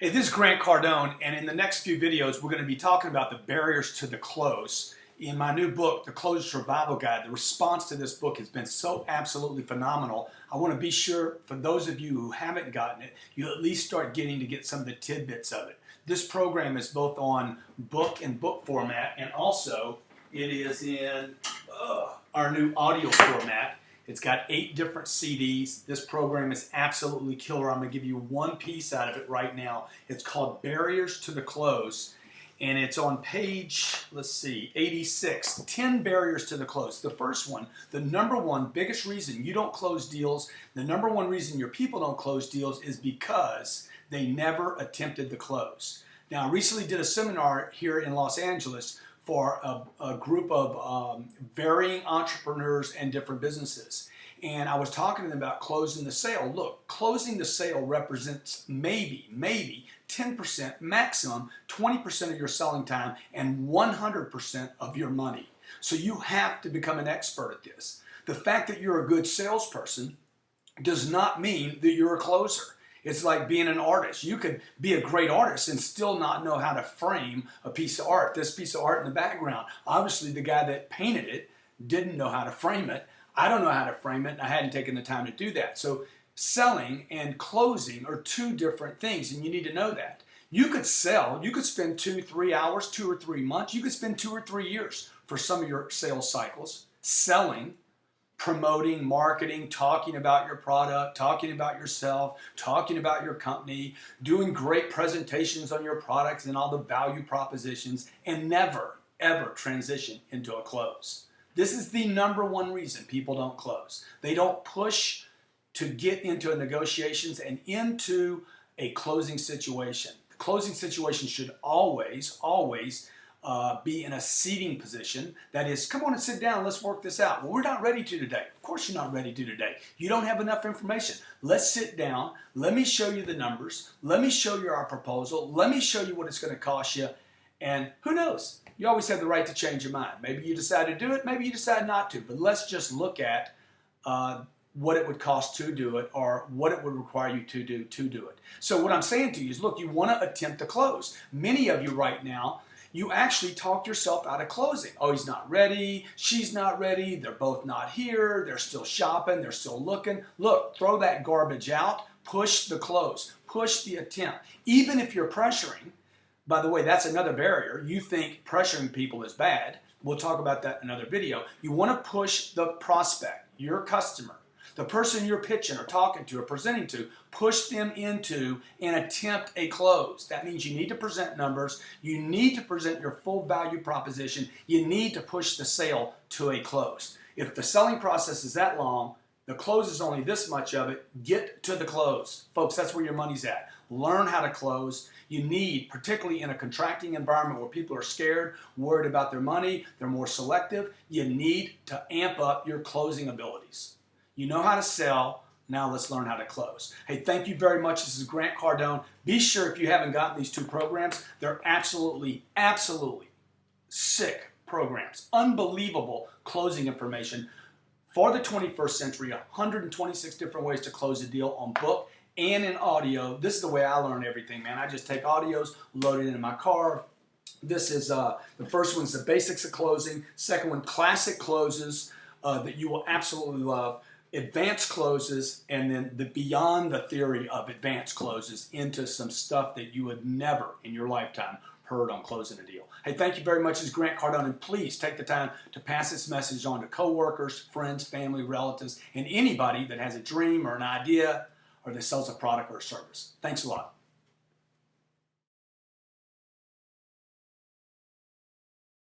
Hey, this is Grant Cardone, and in the next few videos, we're going to be talking about the barriers to the close. In my new book, The Close Survival Guide, the response to this book has been so absolutely phenomenal. I want to be sure, for those of you who haven't gotten it, you at least start getting to get some of the tidbits of it. This program is both on book and book format, and also it is in our new audio format. It's got 8 different CDs. This program is absolutely killer. I'm going to give you one piece out of it right now. It's called Barriers to the Close, and it's on page, 86. 10 barriers to the close. The first one, the number one biggest reason you don't close deals, the number one reason your people don't close deals is because they never attempted the close. Now, I recently did a seminar here in Los Angeles for a group of varying entrepreneurs and different businesses. And I was talking to them about closing the sale. Look, closing the sale represents maybe 10%, maximum 20% of your selling time and 100% of your money. So you have to become an expert at this. The fact that you're a good salesperson does not mean that you're a closer. It's like being an artist. You could be a great artist and still not know how to frame a piece of art. This piece of art in the background, obviously the guy that painted it didn't know how to frame it. I don't know how to frame it, and I hadn't taken the time to do that. So selling and closing are two different things, and you need to know that. You could sell, you could spend 2-3 hours, 2 or 3 months, you could spend 2 or 3 years for some of your sales cycles selling, promoting, marketing, talking about your product, talking about yourself, talking about your company, doing great presentations on your products and all the value propositions, and never, ever transition into a close. This is the number one reason people don't close. They don't push to get into negotiations and into a closing situation. The closing situation should always be in a seating position. That is, come on and sit down, let's work this out. Well, we're not ready to today. Of course you're not ready to today. You don't have enough information. Let's sit down. Let me show you the numbers. Let me show you our proposal. Let me show you what it's going to cost you. And who knows? You always have the right to change your mind. Maybe you decide to do it, maybe you decide not to. But let's just look at what it would cost to do it or what it would require you to do it. So what I'm saying to you is, look, you want to attempt to close. Many of you right now, you actually talk yourself out of closing. Oh, he's not ready. She's not ready. They're both not here. They're still shopping. They're still looking. Look, throw that garbage out. Push the close. Push the attempt. Even if you're pressuring, by the way, that's another barrier. You think pressuring people is bad. We'll talk about that in another video. You want to push the prospect, your customer, the person you're pitching or talking to or presenting to, push them into and attempt a close. That means you need to present numbers. You need to present your full value proposition. You need to push the sale to a close. If the selling process is that long, the close is only this much of it, get to the close. Folks, that's where your money's at. Learn how to close. You need, particularly in a contracting environment where people are scared, worried about their money, they're more selective, you need to amp up your closing abilities. You know how to sell, now let's learn how to close. Hey, thank you very much. This is Grant Cardone. Be sure, if you haven't gotten these 2 programs, they're absolutely sick programs. Unbelievable closing information for the 21st century, 126 different ways to close a deal on book and in audio. This is the way I learn everything, man. I just take audios, load it into my car. This is, the first one's the basics of closing. Second one, classic closes that you will absolutely love. Advanced closes, and then the beyond the theory of advanced closes into some stuff that you would never in your lifetime heard on closing a deal. Hey, thank you very much. This is Grant Cardone, and please take the time to pass this message on to coworkers, friends, family, relatives, and anybody that has a dream or an idea or that sells a product or a service. Thanks a lot.